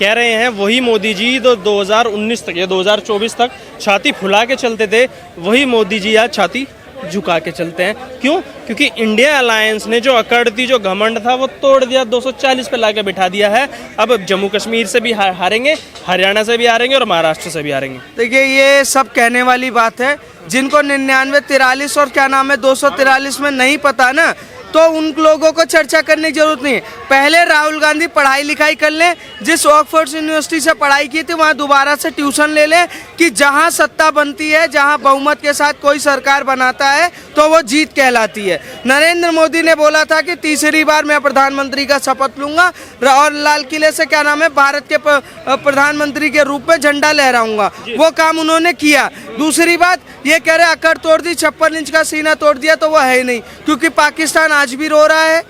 कह रहे हैं वही मोदी जी तो 2019 तक या 2024 तक छाती फुला के चलते थे, वही मोदी जी आज छाती झुका के चलते हैं। क्यों? क्योंकि इंडिया अलायंस ने जो अकड़ थी, जो घमंड था, वो तोड़ दिया, 240 पे लाके बिठा दिया है। अब जम्मू कश्मीर से भी हारेंगे, हरियाणा से भी हारेंगे और महाराष्ट्र से भी हारेंगे। देखिए ये सब कहने वाली बात है, जिनको 99, 43 और क्या नाम है 243 में नहीं पता ना, तो उन लोगों को चर्चा करने की जरूरत नहीं है। पहले राहुल गांधी पढ़ाई लिखाई कर लें, जिस ऑक्सफोर्ड यूनिवर्सिटी से पढ़ाई की थी वहाँ दोबारा से ट्यूशन ले लें कि जहाँ सत्ता बनती है, जहाँ बहुमत के साथ कोई सरकार बनाता है तो वो जीत कहलाती है। नरेंद्र मोदी ने बोला था कि तीसरी बार मैं प्रधानमंत्री का शपथ लूंगा और लाल किले से क्या नाम है भारत के प्रधानमंत्री के रूप में झंडा लहराऊंगा, वो काम उन्होंने किया। दूसरी बात ये कह रहे अकड़ तोड़ दी, 56 इंच का सीना तोड़ दिया, तो वो है ही नहीं, क्योंकि पाकिस्तान आज भी रो रहा है।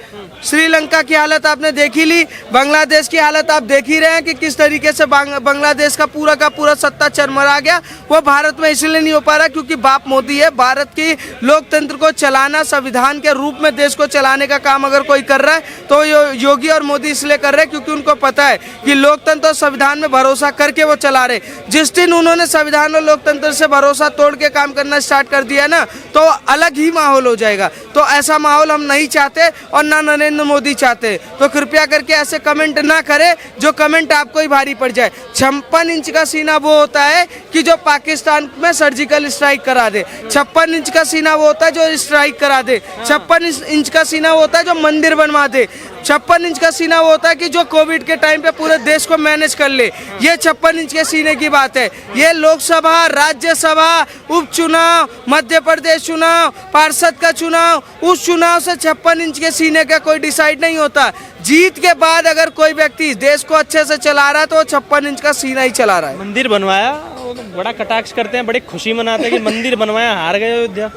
श्रीलंका की हालत आपने देख ही ली, बांग्लादेश की हालत आप देख ही रहे हैं कि किस तरीके से बांग्लादेश का पूरा सत्ता चरमरा गया। वो भारत में इसलिए नहीं हो पा रहा क्योंकि बाप मोदी है। भारत की लोकतंत्र को चलाना, संविधान के रूप में देश को चलाने का काम अगर कोई कर रहा है तो योगी और मोदी इसलिए कर रहे हैं क्योंकि उनको पता है कि लोकतंत्र और संविधान में भरोसा करके वो चला रहे। जिस दिन उन्होंने संविधान और लोकतंत्र से भरोसा तोड़ के काम करना स्टार्ट कर दिया ना, तो अलग ही माहौल हो जाएगा। तो ऐसा माहौल हम नहीं चाहते और ना नरेंद्र मोदी चाहते। तो कृपया करके ऐसे कमेंट ना करें जो कमेंट आपको ही भारी पड़ जाए। 56 इंच का सीना वो होता है कि जो पाकिस्तान में सर्जिकल स्ट्राइक करा दे, 56 इंच का सीना वो होता है जो स्ट्राइक करा दे, 56 इंच का सीना वो होता है जो मंदिर बनवा दे, 56 इंच का सीना वो होता है कि जो कोविड के टाइम पे पूरे देश को मैनेज कर ले। ये 56 इंच के सीने की बात है। ये लोकसभा, राज्यसभा, उपचुनाव, मध्य प्रदेश चुनाव, पार्षद का चुनाव, उस चुनाव से 56 इंच के सीने का कोई डिसाइड नहीं होता। जीत के बाद अगर कोई व्यक्ति देश को अच्छे से चला रहा है तो वो 56 इंच का सीना ही चला रहा है। मंदिर बनवाया, वो तो बड़ा कटाक्ष करते हैं, बड़ी खुशी मनाते हैं कि मंदिर बनवाया, हार गए अयोध्या।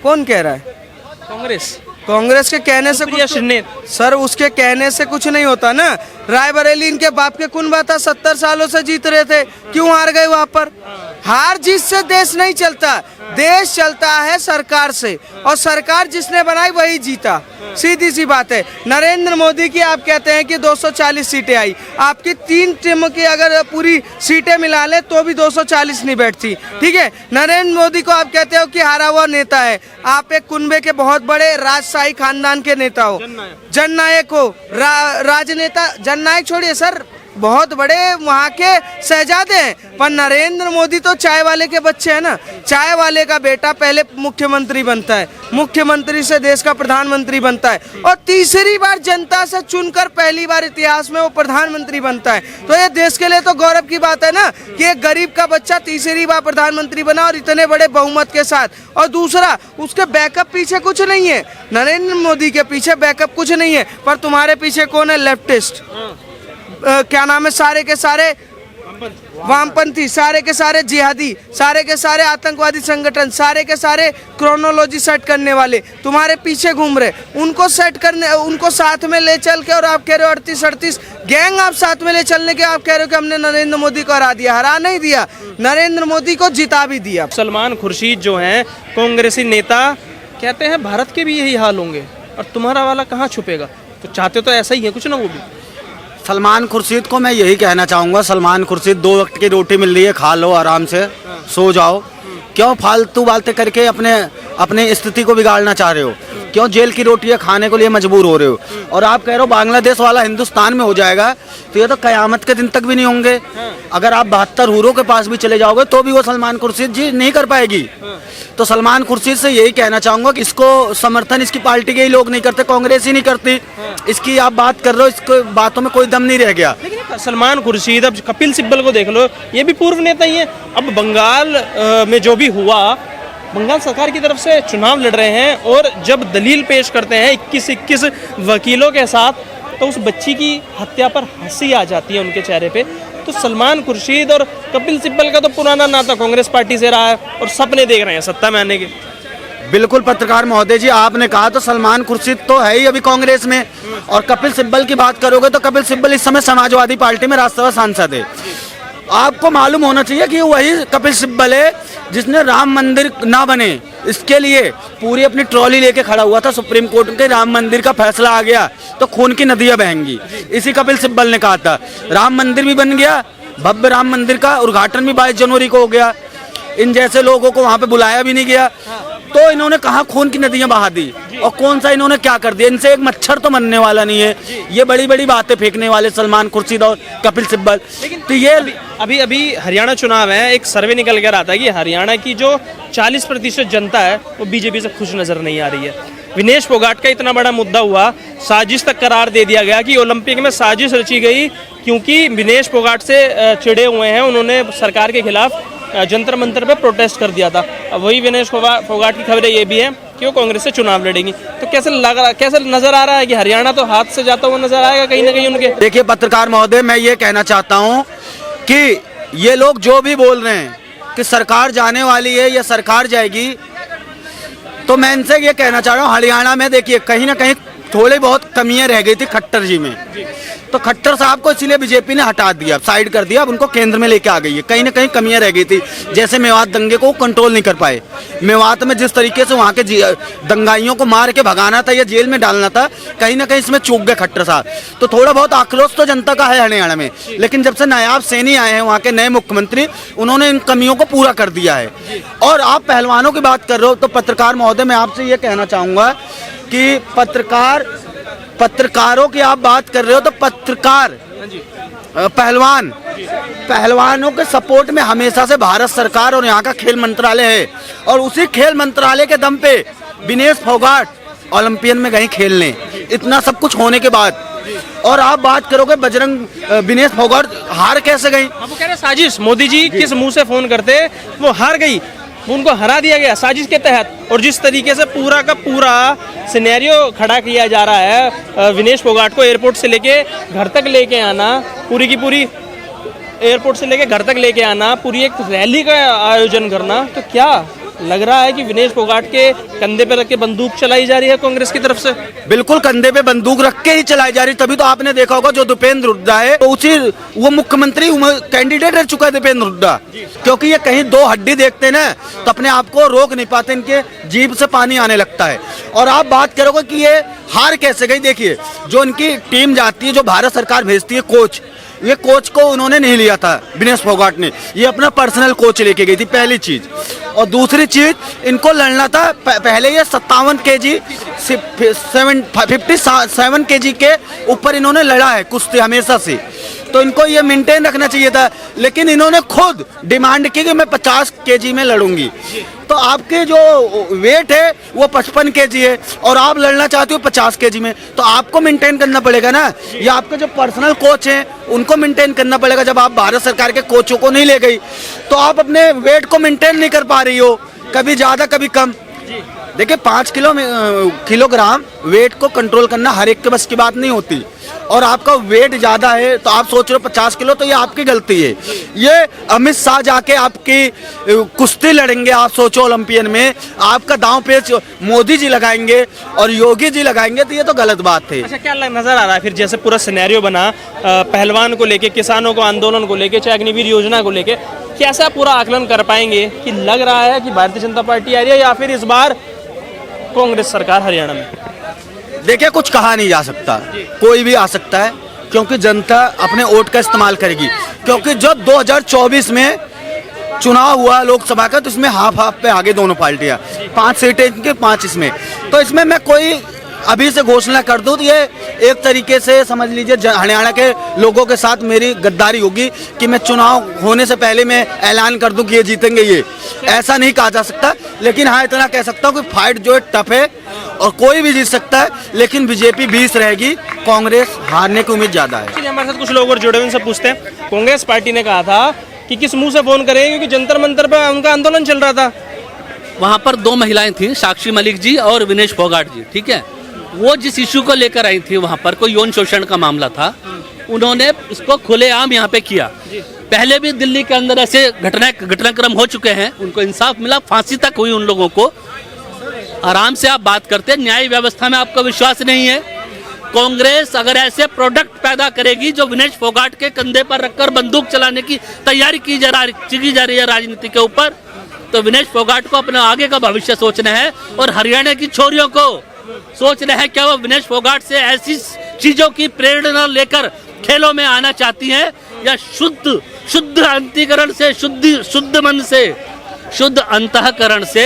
कौन कह रहा है? कांग्रेस के कहने से कुछ सर, उसके कहने से कुछ नहीं होता ना। रायबरेली इनके बाप के कुनबा था, 70 सालों से जीत रहे थे, क्यों हार गए वहां पर? हार जीत से देश नहीं चलता, देश चलता है सरकार से, और सरकार जिसने बनाई वही जीता। सीधी सी बात है। नरेंद्र मोदी की आप कहते हैं कि 240 सीटें आई, आपकी 3 टीमों की अगर पूरी सीटें मिला ले तो भी 240 नहीं बैठती, ठीक है। नरेंद्र मोदी को आप कहते हो कि हारा हुआ नेता है, आप एक कुनबे के बहुत बड़े राजशाही खानदान के नेता हो, जननायक हो, राजनेता, जननायक छोड़िए सर, बहुत बड़े वहाँ के शहजादे हैं। पर नरेंद्र मोदी तो चाय वाले के बच्चे हैं ना। चाय वाले का बेटा पहले मुख्यमंत्री बनता है, मुख्यमंत्री से देश का प्रधानमंत्री बनता है, और तीसरी बार जनता से चुनकर पहली बार इतिहास में वो प्रधानमंत्री बनता है। तो ये देश के लिए तो गौरव की बात है ना कि एक गरीब का बच्चा तीसरी बार प्रधानमंत्री बना और इतने बड़े बहुमत के साथ। और दूसरा, उसके बैकअप पीछे कुछ नहीं है, नरेंद्र मोदी के पीछे बैकअप कुछ नहीं है। पर तुम्हारे पीछे कौन है? लेफ्टिस्ट, क्या नाम है, सारे के सारे वामपंथी, सारे के सारे जिहादी, सारे के सारे आतंकवादी संगठन, सारे के सारे क्रोनोलॉजी सेट करने वाले तुम्हारे पीछे घूम रहे। उनको सेट करने, उनको साथ में ले चल के, और आप कह रहे हो 38-38 गैंग आप साथ में ले चलने के, आप कह रहे हो कि हमने नरेंद्र मोदी को हरा दिया। हरा नहीं दिया, नरेंद्र मोदी को जिता भी दिया। सलमान खुर्शीद जो हैं कांग्रेसी नेता, कहते हैं भारत के भी यही हाल होंगे और तुम्हारा वाला कहाँ छुपेगा। तो चाहते तो ऐसा ही है कुछ ना। वो भी सलमान खुर्शीद को मैं यही कहना चाहूँगा, सलमान खुर्शीद 2 वक्त की रोटी मिल रही है, खा लो आराम से, सो जाओ। क्यों फालतू बातें करके अपने स्थिति को बिगाड़ना चाह रहे हो? क्यों जेल की रोटियां खाने के लिए मजबूर हो रहे हो? और आप कह रहे हो बांग्लादेश वाला हिंदुस्तान में हो जाएगा, तो ये तो कयामत के दिन तक भी नहीं होंगे। अगर आप 72 हूरों के पास भी चले जाओगे तो भी वो सलमान खुर्शीद जी नहीं कर पाएगी। तो सलमान खुर्शीद से यही कहना चाहूँगा कि इसको समर्थन इसकी पार्टी के ही लोग नहीं करते, कांग्रेस ही नहीं करती। इसकी आप बात कर रहे हो, इसको बातों में कोई दम नहीं रह गया। लेकिन सलमान खुर्शीद, अब कपिल सिब्बल को देख लो, ये भी पूर्व नेता ही है। अब बंगाल में जो भी हुआ, बंगाल सरकार की तरफ से चुनाव लड़ रहे हैं, और जब दलील पेश करते हैं 21 वकीलों के साथ, तो उस बच्ची की हत्या पर हंसी आ जाती है उनके चेहरे पे। तो सलमान खुर्शीद और कपिल सिब्बल का तो पुराना नाता कांग्रेस पार्टी से रहा है, और सपने देख रहे हैं सत्ता में आने के। बिल्कुल पत्रकार महोदय जी, आपने कहा तो सलमान खुर्शीद तो है ही अभी कांग्रेस में, और कपिल सिब्बल की बात करोगे तो कपिल सिब्बल इस समय समाजवादी पार्टी में राज्यसभा सांसद है। आपको मालूम होना चाहिए कि वही कपिल सिब्बल है जिसने राम मंदिर ना बने इसके लिए पूरी अपनी ट्रॉली लेके खड़ा हुआ था। सुप्रीम कोर्ट के राम मंदिर का फैसला आ गया तो खून की नदियां बहेंगी। इसी कपिल सिब्बल ने कहा था। राम मंदिर भी बन गया, भव्य राम मंदिर का उद्घाटन भी 22 जनवरी को हो गया। इन जैसे लोगों को वहां पे बुलाया भी नहीं गया, तो इन्होंने कहा खून की नदियां बहा दी। और कौन सा इन्होंने क्या कर दिया? इनसे एक मच्छर तो मरने वाला नहीं है। ये बड़ी बड़ी बातें फेंकने वाले सलमान खुर्शीद और कपिल सिब्बल। तो ये अभी हरियाणा चुनाव है, एक सर्वे निकल कर आता है कि हरियाणा की जो 40% जनता है वो बीजेपी से खुश नजर नहीं आ रही है। विनेश फोगाट का इतना बड़ा मुद्दा हुआ, साजिश तक करार दे दिया गया कि ओलंपिक में साजिश रची गई, क्योंकि विनेश फोगाट से चिड़े हुए हैं, उन्होंने सरकार के खिलाफ जंतर मंतर पे प्रोटेस्ट कर दिया था। अब वही विनेश फोगाट की खबरें ये भी हैं कि वो कांग्रेस से चुनाव लड़ेंगी। तो कैसे नजर आ रहा है कि हरियाणा तो हाथ से जाता हुआ नजर आएगा कहीं ना कहीं उनके? देखिए पत्रकार महोदय, मैं ये कहना चाहता हूँ कि ये लोग जो भी बोल रहे हैं कि सरकार जाने वाली है या सरकार जाएगी, तो मैं इनसे ये कहना चाह रहा हूँ हरियाणा में देखिए कहीं ना कहीं थोड़ी बहुत कमियां रह गई थी खट्टर जी में। तो खट्टर साहब को इसीलिए बीजेपी ने हटा दिया, साइड कर दिया, अब उनको केंद्र में लेके आ गई है। कहीं ना कहीं कमियां रह गई थी, जैसे मेवात दंगे को कंट्रोल नहीं कर पाए। मेवात में जिस तरीके से वहाँ के दंगाइयों को मार के भगाना था या जेल में डालना था, कहीं ना कहीं इसमें चूक गए खट्टर साहब। तो थोड़ा बहुत आक्रोश तो जनता का है हरियाणा में, लेकिन जब से नायाब सैनी आए हैं वहाँ के नए मुख्यमंत्री, उन्होंने इन कमियों को पूरा कर दिया है। और आप पहलवानों की बात कर रहे हो, तो पत्रकार महोदय मैं आपसे ये कहना चाहूँगा कि पत्रकारों की आप बात कर रहे हो, तो पत्रकार पहलवानों के सपोर्ट में हमेशा से भारत सरकार और यहाँ का खेल मंत्रालय है। और उसी खेल मंत्रालय के दम पे विनेश फोगाट ओलंपियन में गए खेलने, इतना सब कुछ होने के बाद। और आप बात करोगे बजरंग विनेश फोगाट हार कैसे गई? वो कह रहे साजिश, मोदी जी किस मुंह से फोन करते, वो हार गई, उनको हरा दिया गया साजिश के तहत। और जिस तरीके से पूरा का पूरा सिनेरियो खड़ा किया जा रहा है, विनेश फोगाट को एयरपोर्ट से लेके घर तक लेके आना, पूरी की पूरी एयरपोर्ट से लेके घर तक लेके आना, पूरी एक रैली का आयोजन करना, तो क्या लग रहा है कि विनेश फोगाट के कंधे पे रख के बंदूक चलाई जा रही है कांग्रेस की तरफ से? बिल्कुल कंधे पे बंदूक रख के ही चलाई जा रही। तभी तो आपने देखा होगा जो दीपेंद्र हुड्डा है, तो उसी वो मुख्यमंत्री कैंडिडेट रह चुका है दीपेंद्र हुड्डा। क्योंकि ये कहीं दो हड्डी देखते हैं ना, तो अपने आप को रोक नहीं पाते, इनके जीभ से पानी आने लगता है। और आप बात करोगे कि ये हार कैसे गई, देखिए जो इनकी टीम जाती है, जो भारत सरकार भेजती है कोच, ये कोच को उन्होंने नहीं लिया था विनेश फोगाट ने, ये अपना पर्सनल कोच लेके गई थी, पहली चीज। और दूसरी चीज, इनको लड़ना था पहले ये 57 kg 57 kg के ऊपर इन्होंने लड़ा है कुश्ती हमेशा से, तो इनको ये मेंटेन रखना चाहिए था। लेकिन इन्होंने खुद डिमांड की कि मैं 50 kg में लड़ूंगी। तो आपके जो वेट है वो 55 kg है और आप लड़ना चाहते हो 50 kg में, तो आपको मेंटेन करना पड़ेगा ना। या आपके जो पर्सनल कोच हैं उनको मेंटेन करना पड़ेगा। जब आप भारत सरकार के कोचों को नहीं ले गई, तो आप अपने वेट को मेंटेन नहीं कर पा रही हो, कभी ज्यादा कभी कम। देखिए 5 किलोग्राम वेट को कंट्रोल करना हर एक के बस की बात नहीं होती। और आपका वेट ज्यादा है तो आप सोच रहे हो 50 किलो, तो ये आपकी गलती है। ये अमित शाह जाके आपकी कुश्ती लड़ेंगे, आप सोचो ओलंपियन में, आपका दांव पेच मोदी जी लगाएंगे और योगी जी लगाएंगे, तो ये तो गलत बात है। अच्छा, क्या नजर आ रहा है फिर जैसे पूरा सिनेरियो बना पहलवान को लेके, किसानों को आंदोलन को लेके, चाहे अग्निवीर योजना को लेके, कैसा पूरा आकलन कर पाएंगे कि लग रहा है कि भारतीय जनता पार्टी आ रही है या फिर इस बार कांग्रेस सरकार हरियाणा में? देखिए कुछ कहा नहीं जा सकता, कोई भी आ सकता है, क्योंकि जनता अपने वोट का इस्तेमाल करेगी। क्योंकि जब 2024 में चुनाव हुआ लोकसभा का, तो इसमें हाफ पे आगे दोनों पार्टियां, 5 सीटें इनके 5 इसमें। तो इसमें मैं कोई अभी से घोषणा कर दूं तो ये एक तरीके से समझ लीजिए हरियाणा के लोगों के साथ मेरी गद्दारी होगी कि मैं चुनाव होने से पहले मैं ऐलान कर दूं कि ये जीतेंगे। ये ऐसा नहीं कहा जा सकता, लेकिन हाँ इतना कह सकता हूँ कि फाइट जो है टफ है और कोई भी जीत सकता है, लेकिन बीजेपी 20 रहेगी, कांग्रेस हारने की उम्मीद ज्यादा है। हमारे साथ कुछ लोग और जुड़े हुए, उनसे पूछते हैं। कांग्रेस पार्टी ने कहा था कि किस मुंह से फोन करें, क्योंकि जंतर मंतर पर उनका आंदोलन चल रहा था। वहाँ पर 2 महिलाएं थी, साक्षी मलिक जी और विनेश फोगाट जी, ठीक है। वो जिस इशू को लेकर आई थी, वहाँ पर कोई यौन शोषण का मामला था, उन्होंने इसको खुलेआम यहाँ पे किया। पहले भी दिल्ली के अंदर ऐसे घटनाक्रम हो चुके हैं, उनको इंसाफ मिला, फांसी तक हुई उन लोगों को। आराम से आप बात करते हैं, न्याय व्यवस्था में आपका विश्वास नहीं है। कांग्रेस अगर ऐसे प्रोडक्ट पैदा करेगी जो विनेश फोगाट के कंधे पर रखकर बंदूक चलाने की तैयारी की जा रही है राजनीति के ऊपर, तो विनेश फोगाट को अपने आगे का भविष्य सोचना है और हरियाणा की छोरियों को सोचना है क्या वो विनेश फोगाट से ऐसी चीजों की प्रेरणा लेकर खेलों में आना चाहती हैं या शुद्ध अंतःकरण से शुद्ध मन से शुद्ध अंतःकरण से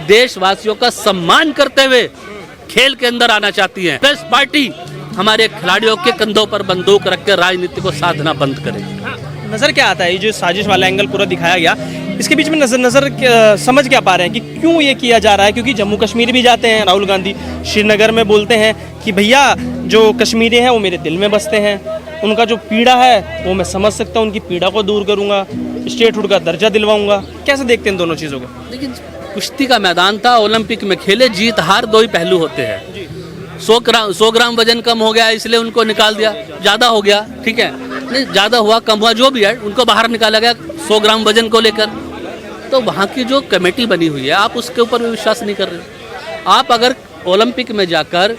देशवासियों का सम्मान करते हुए खेल के अंदर आना चाहती हैं। कांग्रेस पार्टी हमारे खिलाड़ियों के कंधों पर बंदूक रखकर राजनीति को साधना बंद करे। नजर क्या आता है ये जो साजिश वाला एंगल पूरा दिखाया गया, इसके बीच में समझ क्या पा रहे हैं कि क्यों ये किया जा रहा है? क्योंकि जम्मू कश्मीर भी जाते हैं राहुल गांधी, श्रीनगर में बोलते हैं कि भैया जो कश्मीरी हैं वो मेरे दिल में बसते हैं, उनका जो पीड़ा है वो मैं समझ सकता हूँ, उनकी पीड़ा को दूर करूँगा, स्टेटहुड का दर्जा दिलवाऊंगा। कैसे देखते हैं दोनों चीज़ों को? लेकिन कुश्ती का मैदान था, ओलंपिक में खेले, जीत हार दो ही पहलू होते हैं। 100 ग्राम वजन कम हो गया इसलिए उनको निकाल दिया, ज़्यादा हो गया ठीक है, नहीं ज़्यादा हुआ कम हुआ जो भी है उनको बाहर निकाला गया 100 ग्राम वजन को लेकर। तो वहाँ की जो कमेटी बनी हुई है आप उसके ऊपर भी विश्वास नहीं कर रहे। आप अगर ओलंपिक में जाकर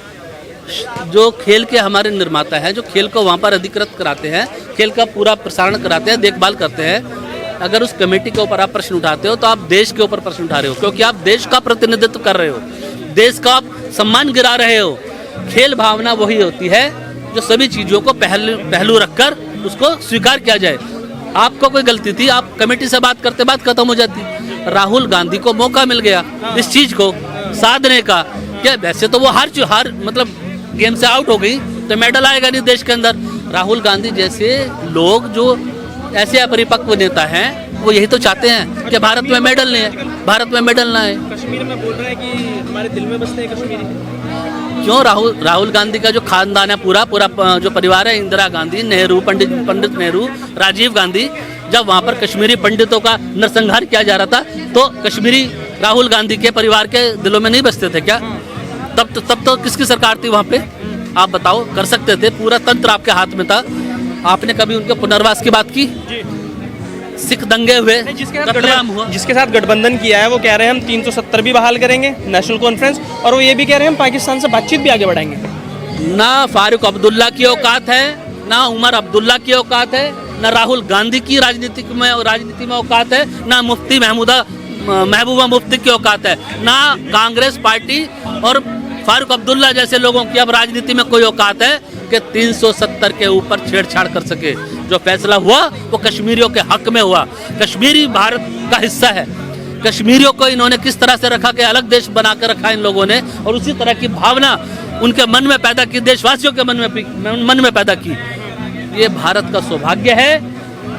जो खेल के हमारे निर्माता हैं, जो खेल को वहाँ पर अधिकृत कराते हैं, खेल का पूरा प्रसारण कराते हैं, देखभाल करते हैं, अगर उस कमेटी के ऊपर आप प्रश्न उठाते हो तो आप देश के ऊपर प्रश्न उठा रहे हो, क्योंकि आप देश का प्रतिनिधित्व कर रहे हो, देश का आप सम्मान गिरा रहे हो। खेल भावना वही होती है जो सभी चीज़ों को पहलू रखकर उसको स्वीकार किया जाए। आपको कोई गलती थी, आप कमेटी से बात करते बात खत्म हो जाती। राहुल गांधी को मौका मिल गया इस चीज़ को साधने का। क्या वैसे तो वो हार मतलब गेम से आउट हो गई तो मेडल आएगा नहीं देश के अंदर। राहुल गांधी जैसे लोग जो ऐसे अपरिपक्व नेता हैं वो यही तो चाहते हैं कि भारत में मेडल नहीं है, भारत में मेडल ना है। कश्मीर में बोल रहे हैं कि हमारे दिल में बसते हैं कश्मीरी। क्यों? राहुल गांधी का जो खानदान है पूरा जो परिवार है, इंदिरा गांधी, नेहरू, पंडित नेहरू, राजीव गांधी, जब वहाँ पर कश्मीरी पंडितों का नरसंहार किया जा रहा था तो कश्मीरी राहुल गांधी के परिवार के दिलों में नहीं बसते थे क्या? तब तो किसकी सरकार थी वहाँ पे? आप बताओ, कर सकते थे, पूरा तंत्र आपके हाथ में था। आपने कभी उनके पुनर्वास की बात की? सिख दंगे हुए, जिसके साथ गठबंधन किया है वो कह रहे हैं हम 370 भी बहाल करेंगे नेशनल कॉन्फ्रेंस, और वो ये भी कह रहे हैं हम पाकिस्तान से बातचीत भी आगे बढ़ाएंगे। ना फारूक अब्दुल्ला की औकात है, ना उमर अब्दुल्ला की औकात है, ना राहुल गांधी की राजनीति में औकात है, ना मुफ्ती महबूबा मुफ्ती की औकात है, ना कांग्रेस पार्टी और फारूक अब्दुल्ला जैसे लोगों की अब राजनीति में कोई औकात है कि 370 के ऊपर छेड़छाड़ कर सके। जो फैसला हुआ वो कश्मीरियों के हक में हुआ। कश्मीरी भारत का हिस्सा है। कश्मीरियों को इन्होंने किस तरह से रखा कि अलग देश बना कर रखा इन लोगों ने, और उसी तरह की भावना उनके मन में पैदा की, देशवासियों के मन में पैदा की। ये भारत का सौभाग्य है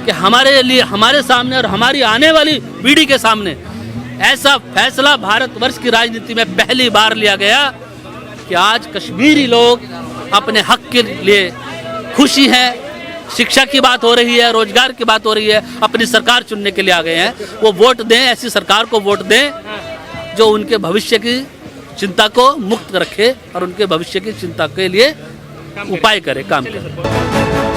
कि हमारे लिए, हमारे सामने और हमारी आने वाली पीढ़ी के सामने ऐसा फैसला भारतवर्ष की राजनीति में पहली बार लिया गया कि आज कश्मीरी लोग अपने हक के लिए खुशी है। शिक्षा की बात हो रही है, रोजगार की बात हो रही है, अपनी सरकार चुनने के लिए आ गए हैं। वो वोट दें, ऐसी सरकार को वोट दें जो उनके भविष्य की चिंता को मुक्त रखे और उनके भविष्य की चिंता के लिए उपाय करे, काम करे।